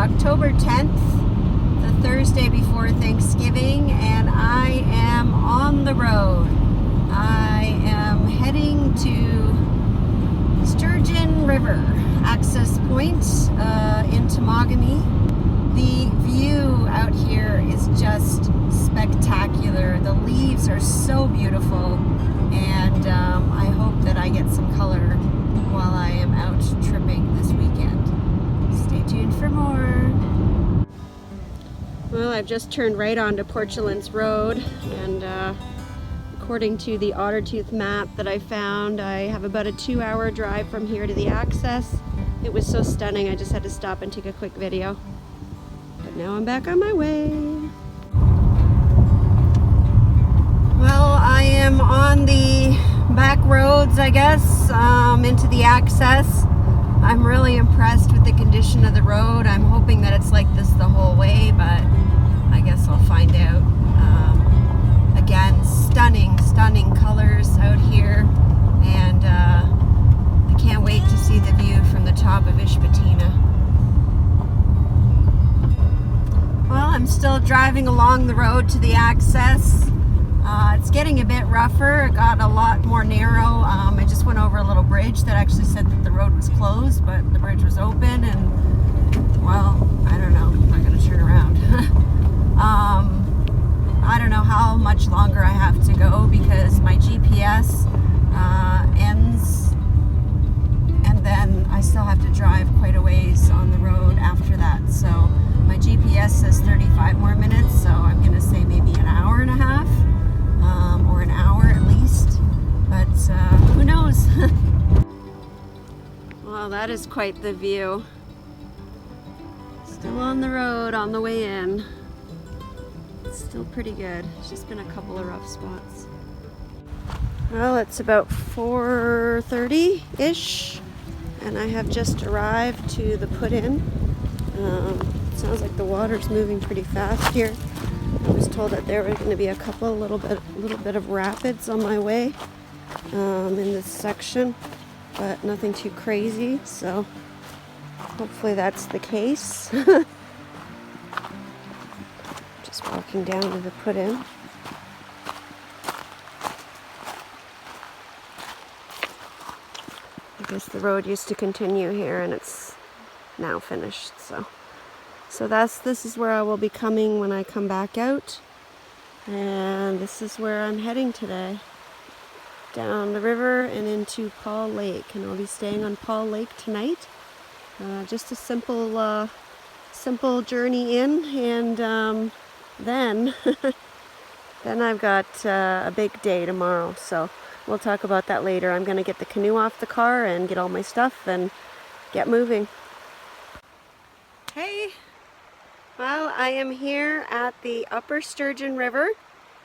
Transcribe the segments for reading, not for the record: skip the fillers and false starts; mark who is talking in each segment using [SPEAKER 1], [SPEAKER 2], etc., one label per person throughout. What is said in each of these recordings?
[SPEAKER 1] October 10th, the Thursday before Thanksgiving, and I am on the road. I am heading to Sturgeon River access point in Temagami. The view out here is just spectacular. The leaves are so beautiful, and I hope that I get some color while I am out tripping this weekend. Stay tuned for more. Well, I've just turned right onto Portland's Road, and according to the Ottertooth map that I found, I have about a 2-hour drive from here to the access. It was so stunning, I just had to stop and take a quick video. But now I'm back on my way. Well, I am on the back roads, I guess, into the access. I'm really impressed with the condition of the road. I'm hoping that it's like this the whole way, but I guess I'll find out. Again, stunning colors out here, and I can't wait to see the view from the top of Ishpatina. Well, I'm still driving along the road to the access. It's getting a bit rougher. It got a lot more narrow. I just went over a little bridge that actually said that the road was closed, but the bridge was open, and, well, I don't know. I'm not going to turn around. I don't know how much longer I have to go because my GPS ends, and then I still have to drive quite a ways on the road after that. So my GPS says 35 more minutes, so I'm going to say maybe an hour and a half. Or an hour at least, but who knows? Well, that is quite the view. Still on the road on the way in. It's still pretty good. It's just been a couple of rough spots. Well, it's about 4:30-ish, and I have just arrived to the put-in. It sounds like the water's moving pretty fast here. I was told that there were going to be a little bit of rapids on my way in this section, but nothing too crazy, so hopefully that's the case. Just walking down to the put-in. I guess the road used to continue here, and it's now finished, so this is where I will be coming when I come back out, and this is where I'm heading today, down the river and into Paul Lake, and I'll be staying on Paul Lake tonight. Just a simple journey in, and then I've got a big day tomorrow, so we'll talk about that later. I'm going to get the canoe off the car and get all my stuff and get moving. Hey! Well, I am here at the Upper Sturgeon River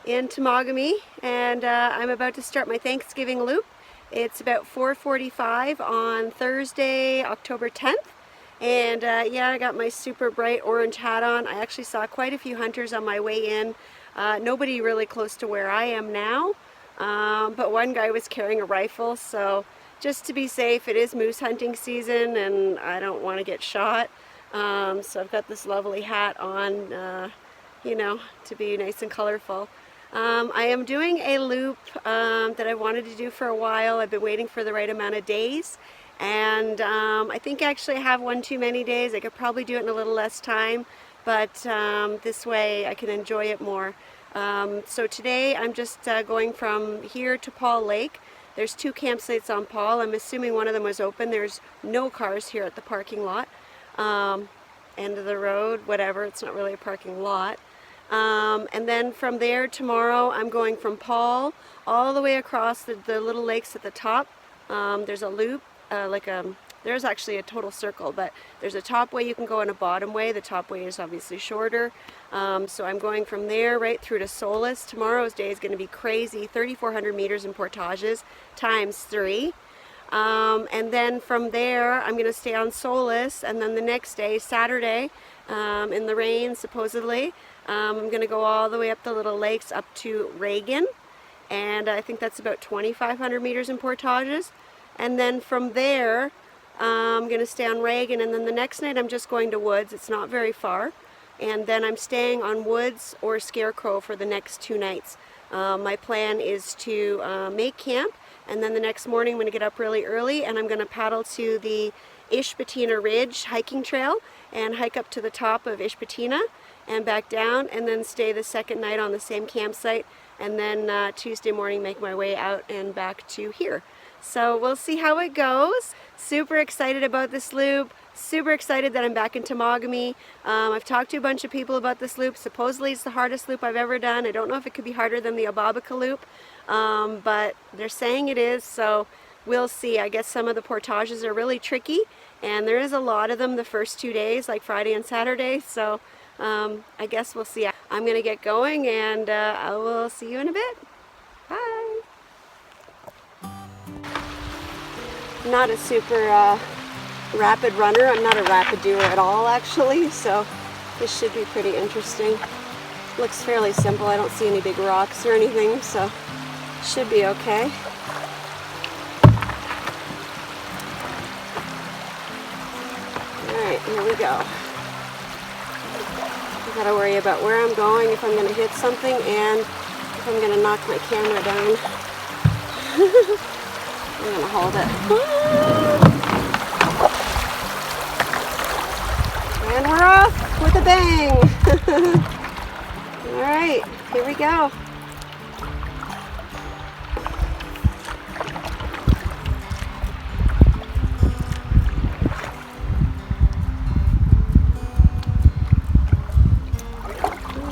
[SPEAKER 1] in Temagami, and I'm about to start my Thanksgiving loop. It's about 4:45 on Thursday, October 10th, and yeah, I got my super bright orange hat on. I actually saw quite a few hunters on my way in. Nobody really close to where I am now, but one guy was carrying a rifle, so just to be safe, it is moose hunting season, and I don't want to get shot. So I've got this lovely hat on, you know, to be nice and colorful. I am doing a loop that I wanted to do for a while. I've been waiting for the right amount of days, and I think actually I have one too many days. I could probably do it in a little less time, but this way I can enjoy it more. So today I'm just going from here to Paul Lake. There's 2 campsites on Paul. I'm assuming one of them was open. There's no cars here at the parking lot. End of the road, whatever, it's not really a parking lot. And then from there tomorrow I'm going from Paul all the way across the little lakes at the top. There's a loop, there's actually a total circle, but there's a top way you can go and a bottom way. The top way is obviously shorter. So I'm going from there right through to Solace. Tomorrow's day is going to be crazy, 3,400 meters in portages times 3. And then from there I'm going to stay on Solace, and then the next day, Saturday, in the rain supposedly, I'm going to go all the way up the little lakes up to Reagan, and I think that's about 2,500 meters in portages. And then from there I'm going to stay on Reagan, and then the next night I'm just going to Woods. It's not very far. And then I'm staying on Woods or Scarecrow for the next 2 nights. My plan is to make camp, and then the next morning I'm going to get up really early and I'm going to paddle to the Ishpatina Ridge hiking trail and hike up to the top of Ishpatina and back down, and then stay the second night on the same campsite, and then Tuesday morning make my way out and back to here. So we'll see how it goes. Super excited about this loop. Super excited that I'm back in Temagami. I've talked to a bunch of people about this loop. Supposedly it's the hardest loop I've ever done. I don't know if it could be harder than the Ababaka loop, but they're saying it is, so we'll see. I guess some of the portages are really tricky, and there is a lot of them the first 2 days, like Friday and Saturday, so I guess we'll see. I'm going to get going, and I will see you in a bit. Bye! Not a super rapid runner. I'm not a rapid doer at all, actually, so this should be pretty interesting. Looks fairly simple. I don't see any big rocks or anything, so should be okay. Alright, here we go. I gotta worry about where I'm going, if I'm gonna hit something, and if I'm gonna knock my camera down. I'm gonna hold it. And we're off with a bang! Alright, here we go.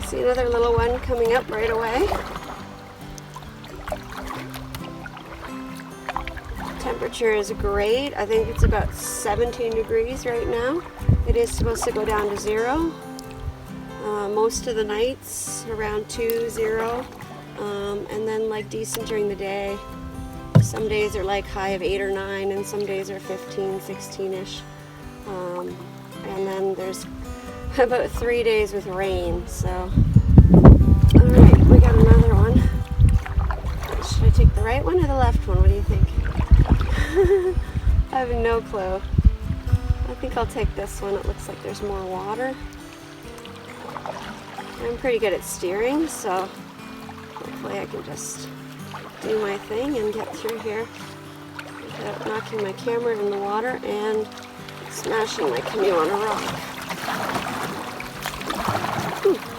[SPEAKER 1] See another little one coming up right away. Temperature is great. I think it's about 17 degrees right now. It is supposed to go down to 0. Most of the nights around 2, 0. And then like decent during the day. Some days are like high of 8 or 9, and some days are 15, 16-ish. And then there's about 3 days with rain, so. Alright, we got another one. Should I take the right one or the left one? What do you think? I have no clue. I think I'll take this one. It looks like there's more water. I'm pretty good at steering, so hopefully I can just do my thing and get through here without knocking my camera in the water and smashing my canoe on a rock.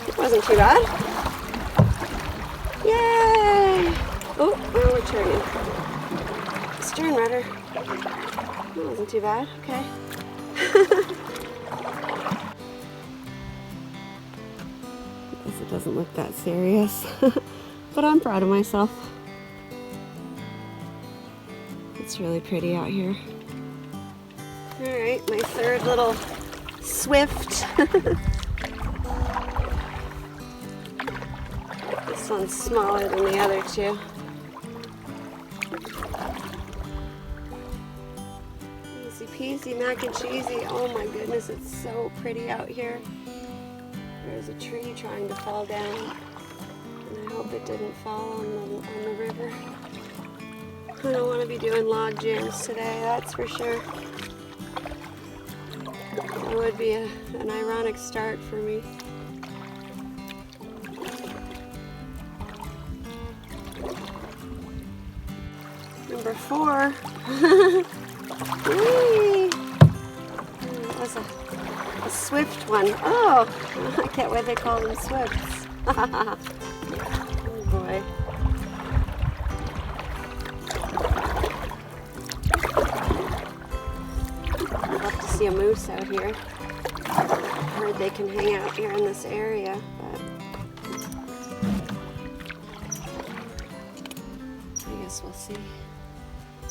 [SPEAKER 1] It wasn't too bad. Yay! Oh, now we're turning. Stern rudder. That wasn't too bad. Okay. I guess it doesn't look that serious, but I'm proud of myself. It's really pretty out here. Alright, my third little swift. This one's smaller than the other two. Easy peasy mac and cheesy. Oh my goodness, it's so pretty out here. There's a tree trying to fall down, and I hope it didn't fall on the river. I don't want to be doing log jams today, that's for sure. That would be an ironic start for me. Number 4. Whee! That was a swift one. Oh, I get why they call them swifts. Oh boy. I'd love to see a moose out here. I heard they can hang out here in this area, but I guess we'll see.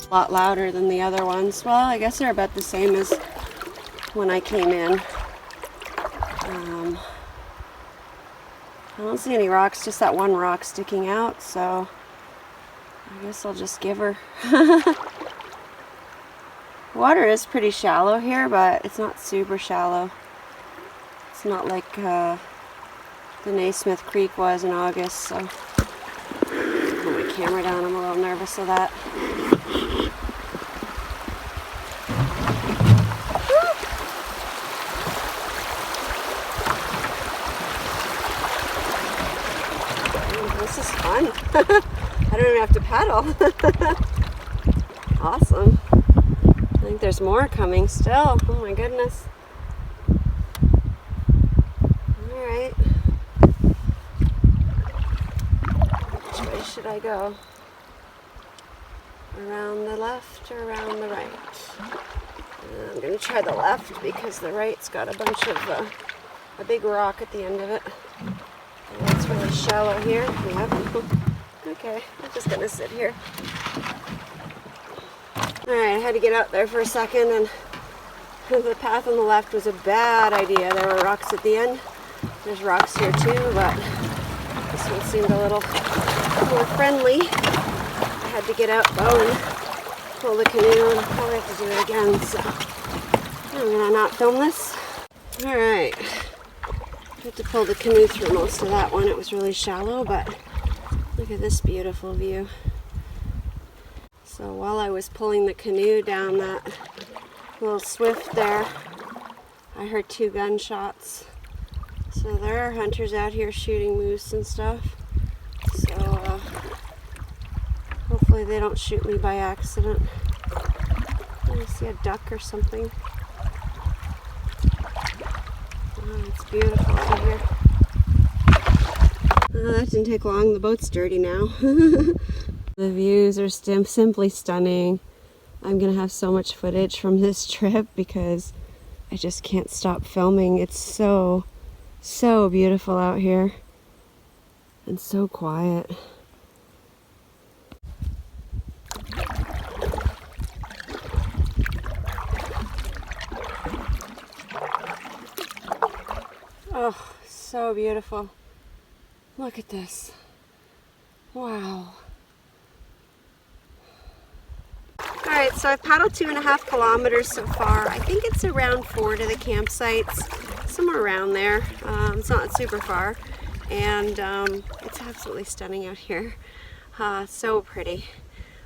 [SPEAKER 1] A lot louder than the other ones. Well, I guess they're about the same as when I came in. I don't see any rocks, just that one rock sticking out, so I guess I'll just give her. Water is pretty shallow here, but it's not super shallow. It's not like the Naismith Creek was in August, so put my camera down. I'm a little nervous of that. this is fun. I don't even have to paddle. Awesome. I think there's more coming still. Oh my goodness. Alright. Which way should I go? Around the left or around the right? I'm going to try the left because the right's got a bunch of, a big rock at the end of it. And it's really shallow here. Yep. Okay, I'm just going to sit here. Alright, I had to get out there for a second, and the path on the left was a bad idea. There were rocks at the end. There's rocks here too, but this one seemed a little more friendly. I had to get out though and pull the canoe, and I'll probably have to do it again, so I'm going to not film this. Alright, I had to pull the canoe through most of that one. It was really shallow, but look at this beautiful view. So while I was pulling the canoe down that little swift there, I heard 2 gunshots. So there are hunters out here shooting moose and stuff. So hopefully they don't shoot me by accident. I see a duck or something. Oh, it's beautiful out here. Oh, that didn't take long. The boat's dirty now. The views are simply stunning. I'm gonna have so much footage from this trip because I just can't stop filming. It's so beautiful out here and so quiet. Oh, so beautiful. Look at this. Wow. Alright, so I've paddled 2.5 kilometers so far. I think it's around 4 to the campsites, somewhere around there. It's not super far, and it's absolutely stunning out here. So pretty.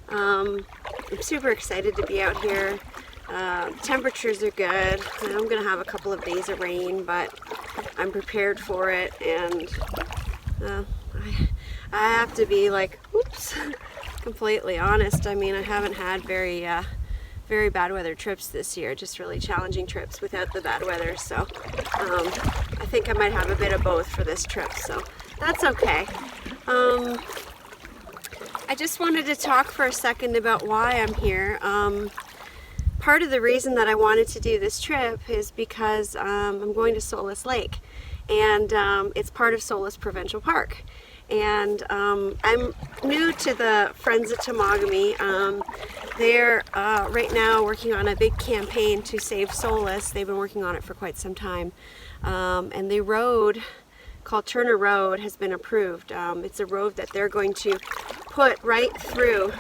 [SPEAKER 1] I'm super excited to be out here. Temperatures are good. I'm going to have a couple of days of rain, but I'm prepared for it, and I have to be like, oops, completely honest. I mean, I haven't had very bad weather trips this year, just really challenging trips without the bad weather, so I think I might have a bit of both for this trip, so that's okay. I just wanted to talk for a second about why I'm here. Part of the reason that I wanted to do this trip is because I'm going to Solace Lake, and it's part of Solace Provincial Park. And I'm new to the Friends of Temagami. They're right now working on a big campaign to save Solace. They've been working on it for quite some time. And the road called Turner Road has been approved. It's a road that they're going to put right through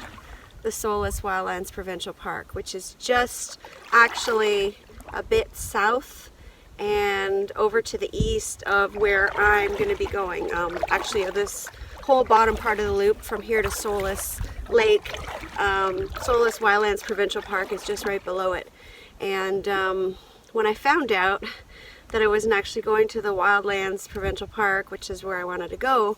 [SPEAKER 1] the Solace Wildlands Provincial Park, which is just actually a bit south and over to the east of where I'm going to be going. Actually, this whole bottom part of the loop from here to Solace Lake, Solace Wildlands Provincial Park is just right below it. And when I found out that I wasn't actually going to the Wildlands Provincial Park, which is where I wanted to go,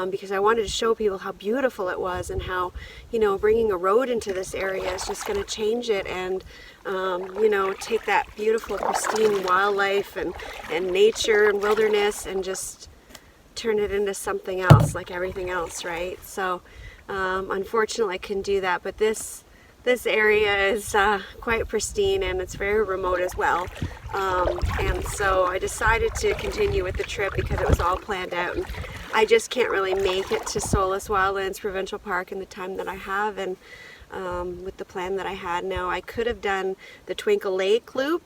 [SPEAKER 1] because I wanted to show people how beautiful it was and how, you know, bringing a road into this area is just going to change it and, you know, take that beautiful, pristine wildlife and nature and wilderness and just turn it into something else, like everything else, right? So, unfortunately, I couldn't do that, but this area is quite pristine, and it's very remote as well. And so I decided to continue with the trip because it was all planned out, and I just can't really make it to Solace Wildlands Provincial Park in the time that I have, and with the plan that I had. Now, I could have done the Twinkle Lake loop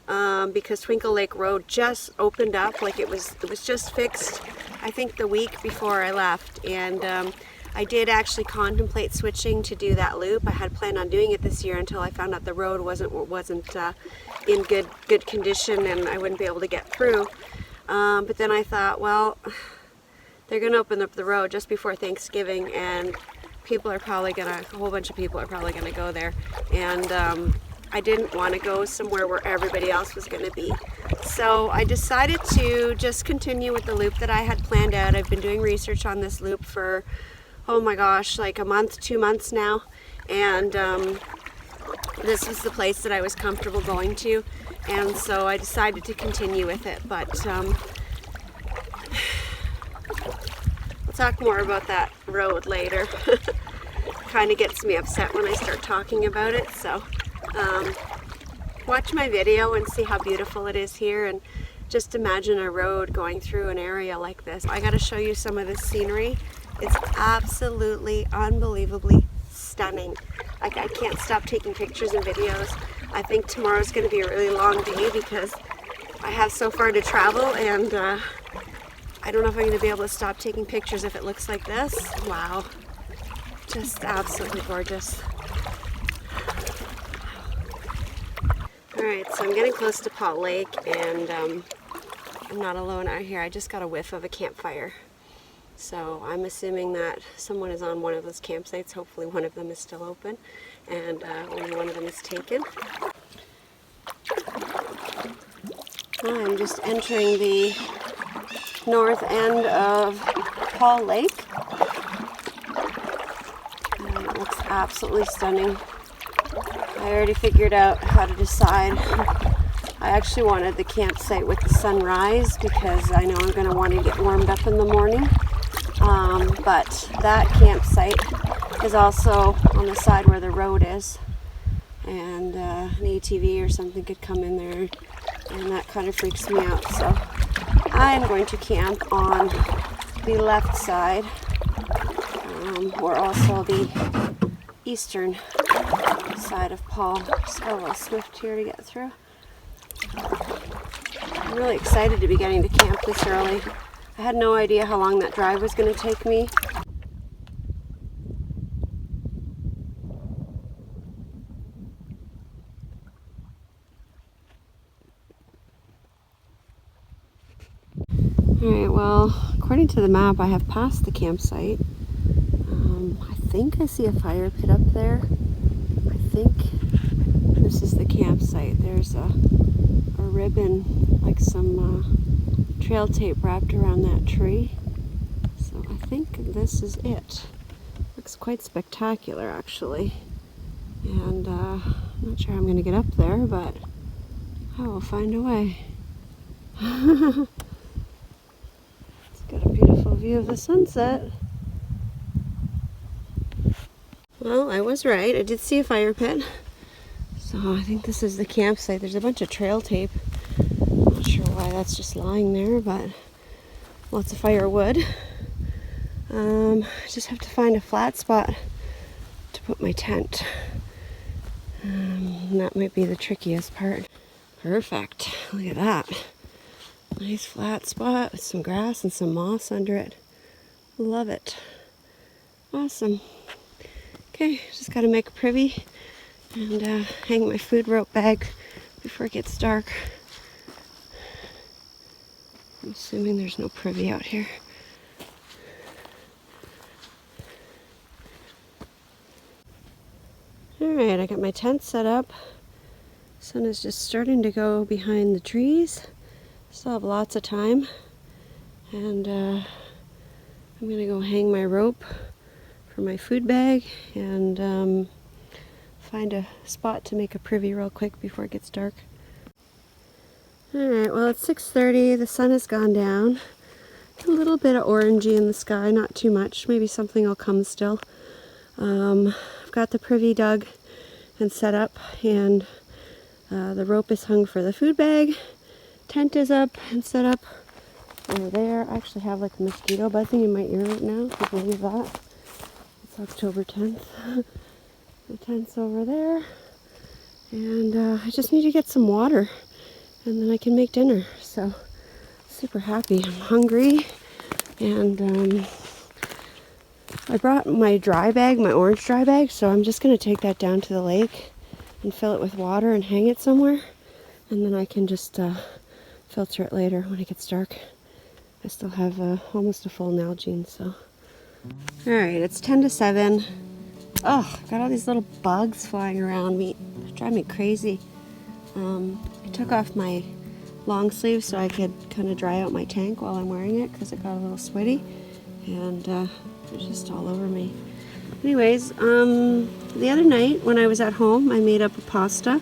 [SPEAKER 1] because Twinkle Lake Road just opened up, like it was just fixed, I think, the week before I left, and I did actually contemplate switching to do that loop. I had planned on doing it this year until I found out the road wasn't in good condition and I wouldn't be able to get through. But then I thought, well, they're going to open up the road just before Thanksgiving, and a whole bunch of people are probably going to go there. And I didn't want to go somewhere where everybody else was going to be. So I decided to just continue with the loop that I had planned out. I've been doing research on this loop for, oh my gosh, like a month, 2 months now. And this was the place that I was comfortable going to. And so I decided to continue with it. But we'll talk more about that road later. Kind of gets me upset when I start talking about it. So watch my video and see how beautiful it is here, and just imagine a road going through an area like this. I got to show you some of this scenery. It's absolutely unbelievably stunning. I can't stop taking pictures and videos. I think tomorrow's going to be a really long day because I have so far to travel, and I don't know if I'm going to be able to stop taking pictures if it looks like this. Wow. Just absolutely gorgeous. Alright, so I'm getting close to Pot Lake, and I'm not alone out here. I just got a whiff of a campfire. So I'm assuming that someone is on one of those campsites. Hopefully one of them is still open, and only one of them is taken. I'm just entering the north end of Paul Lake. And it looks absolutely stunning. I already figured out how to decide. I actually wanted the campsite with the sunrise because I know I'm going to want to get warmed up in the morning. But that campsite is also on the side where the road is, and an ATV or something could come in there, and that kind of freaks me out. So I am going to camp on the left side, or also the eastern side of Paul. Just got a little swift here to get through. I'm really excited to be getting to camp this early. I had no idea how long that drive was going to take me. Alright, well, according to the map, I have passed the campsite. I think I see a fire pit up there. I think this is the campsite. There's a ribbon, like some trail tape wrapped around that tree. So I think this is it. Looks quite spectacular, actually. And I'm not sure I'm going to get up there, but I will find a way. It's got a beautiful view of the sunset. Well, I was right. I did see a fire pit. So I think this is the campsite. There's a bunch of trail tape. I'm not sure why that's just lying there, but lots of firewood. I just have to find a flat spot to put my tent. And that might be the trickiest part. Perfect. Look at that. Nice flat spot with some grass and some moss under it. Love it. Awesome. Okay, just got to make a privy and hang my food rope bag before it gets dark. I'm assuming there's no privy out here. Alright, I got my tent set up. Sun is just starting to go behind the trees. Still have lots of time. And I'm going to go hang my rope for my food bag and find a spot to make a privy real quick before it gets dark. Alright, well it's 6:30, the sun has gone down. A little bit of orangey in the sky, not too much. Maybe something will come still. I've got the privy dug and set up, and the rope is hung for the food bag. Tent is up and set up over there. I actually have like a mosquito buzzing in my ear right now, if you believe that. It's October 10th. The tent's over there, and I just need to get some water and then I can make dinner. So super happy. I'm hungry, and I brought my dry bag, my orange dry bag, so I'm just going to take that down to the lake and fill it with water and hang it somewhere, and then I can just filter it later when it gets dark. I still have almost a full Nalgene, so. Alright, it's 10 to 7. Oh, I've got all these little bugs flying around me. They're drive me crazy. I took off my long sleeve so I could kind of dry out my tank while I'm wearing it because it got a little sweaty, and it's just all over me. Anyways, the other night when I was at home, I made up a pasta.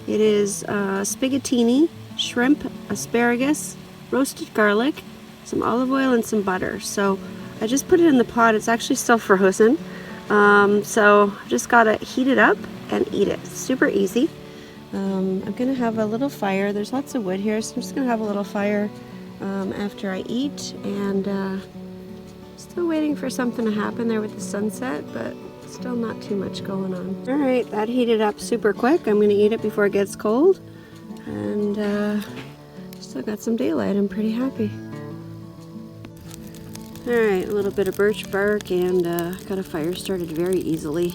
[SPEAKER 1] It is spaghettini, shrimp, asparagus, roasted garlic, some olive oil, and some butter. So I just put it in the pot. It's actually still frozen. So I've just got to heat it up and eat it. Super easy. I'm going to have a little fire. There's lots of wood here, so I'm just going to have a little fire after I eat. And still waiting for something to happen there with the sunset, but still not too much going on. Alright, that heated up super quick. I'm going to eat it before it gets cold. And still got some daylight. I'm pretty happy. Alright, a little bit of birch bark, and got a fire started very easily.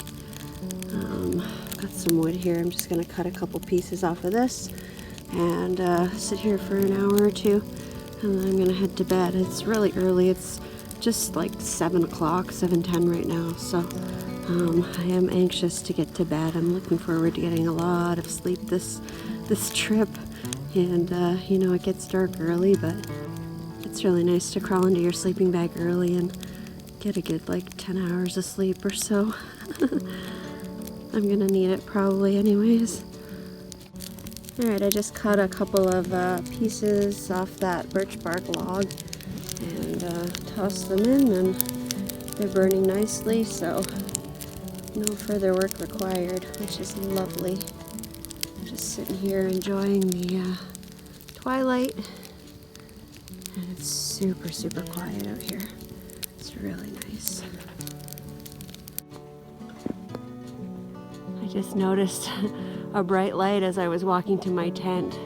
[SPEAKER 1] I've got some wood here. I'm just going to cut a couple pieces off of this and sit here for an hour or two, and then I'm going to head to bed. It's really early. It's just like 7 o'clock, 7:10 right now, so I am anxious to get to bed. I'm looking forward to getting a lot of sleep this trip, and you know, it gets dark early, but it's really nice to crawl into your sleeping bag early and get a good like 10 hours of sleep or so. I'm gonna need it probably anyways. Alright, I just cut a couple of pieces off that birch bark log and tossed them in, and they're burning nicely, so no further work required, which is lovely. I'm just sitting here enjoying the twilight, and it's super, super quiet out here. It's really nice. I just noticed a bright light as I was walking to my tent.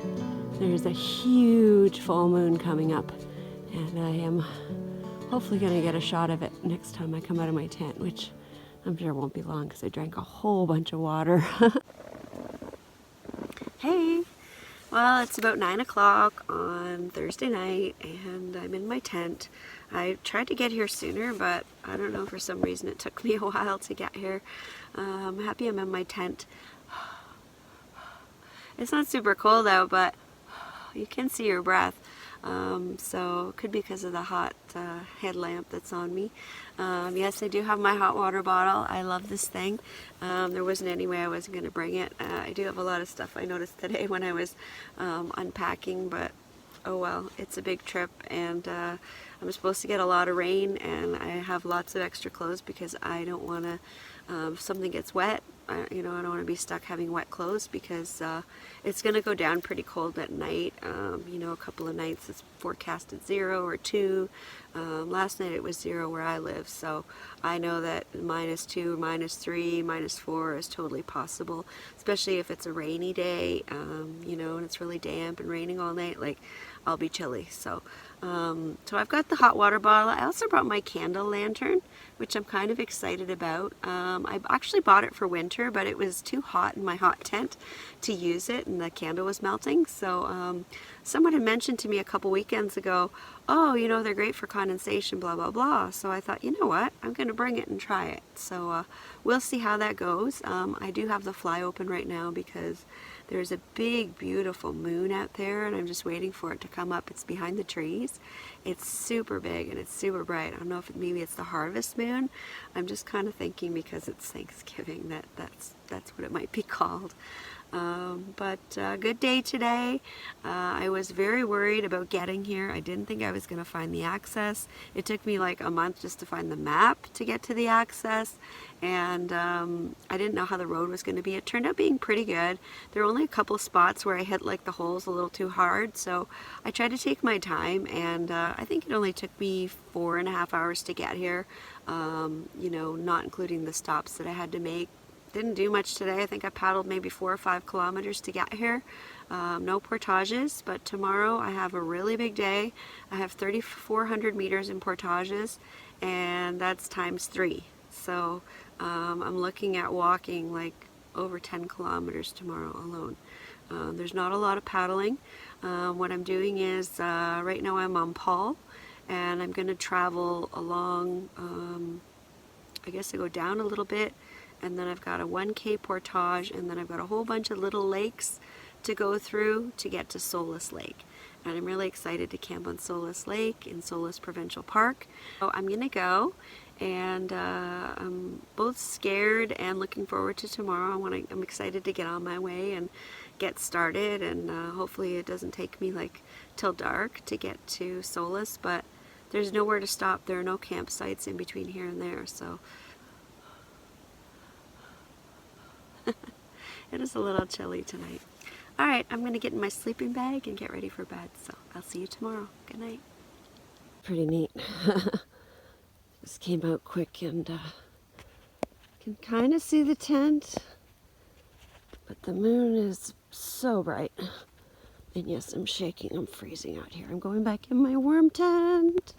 [SPEAKER 1] There's a huge full moon coming up, and I am hopefully going to get a shot of it next time I come out of my tent, which I'm sure won't be long because I drank a whole bunch of water. Hey! Well, it's about 9 o'clock on Thursday night, and I'm in my tent. I tried to get here sooner, but I don't know, for some reason it took me a while to get here. I'm happy I'm in my tent. It's not super cold out, but you can see your breath. So it could be because of the hot headlamp that's on me. Yes, I do have my hot water bottle. I love this thing. There wasn't any way I wasn't going to bring it. I do have a lot of stuff I noticed today when I was unpacking, but oh well, it's a big trip, and I'm supposed to get a lot of rain, and I have lots of extra clothes because I don't want to, if something gets wet, you know, I don't want to be stuck having wet clothes, because it's going to go down pretty cold at night. You know, a couple of nights it's forecasted 0 or 2. Last night it was 0 where I live, so I know that -2, -3, -4 is totally possible, especially if it's a rainy day, you know, and it's really damp and raining all night. Like, I'll be chilly. So I've got the hot water bottle. I also brought my candle lantern, which I'm kind of excited about. I actually bought it for winter, but it was too hot in my hot tent to use it, and the candle was melting. So someone had mentioned to me a couple weekends ago, oh, you know, they're great for condensation, blah, blah, blah. So I thought, you know what, I'm going to bring it and try it. So we'll see how that goes. I do have the fly open right now because there's a big, beautiful moon out there, and I'm just waiting for it to come up. It's behind the trees. It's super big, and it's super bright. I don't know if maybe it's the harvest moon. I'm just kind of thinking because it's Thanksgiving that's what it might be called. But good day today. I was very worried about getting here. I didn't think I was going to find the access. It took me like a month just to find the map to get to the access, and I didn't know how the road was going to be. It turned out being pretty good. There were only a couple spots where I hit like the holes a little too hard, so I tried to take my time, and I think it only took me 4.5 hours to get here, you know, not including the stops that I had to make. Didn't do much today. I think I paddled maybe 4 or 5 kilometers to get here. No portages, but tomorrow I have a really big day. I have 3,400 meters in portages, and that's times 3. So I'm looking at walking like over 10 kilometers tomorrow alone. There's not a lot of paddling. What I'm doing is, right now I'm on Paul, and I'm going to travel along, I guess I go down a little bit, and then I've got a 1K portage, and then I've got a whole bunch of little lakes to go through to get to Solace Lake. And I'm really excited to camp on Solace Lake in Solace Provincial Park. So I'm gonna go, and I'm both scared and looking forward to tomorrow. I'm excited to get on my way and get started, and hopefully it doesn't take me like till dark to get to Solace, but there's nowhere to stop. There are no campsites in between here and there, so it is a little chilly tonight. Alright, I'm going to get in my sleeping bag and get ready for bed, so I'll see you tomorrow. Good night. Pretty neat. This came out quick, and can kind of see the tent, but the moon is so bright. And yes, I'm shaking. I'm freezing out here. I'm going back in my worm tent.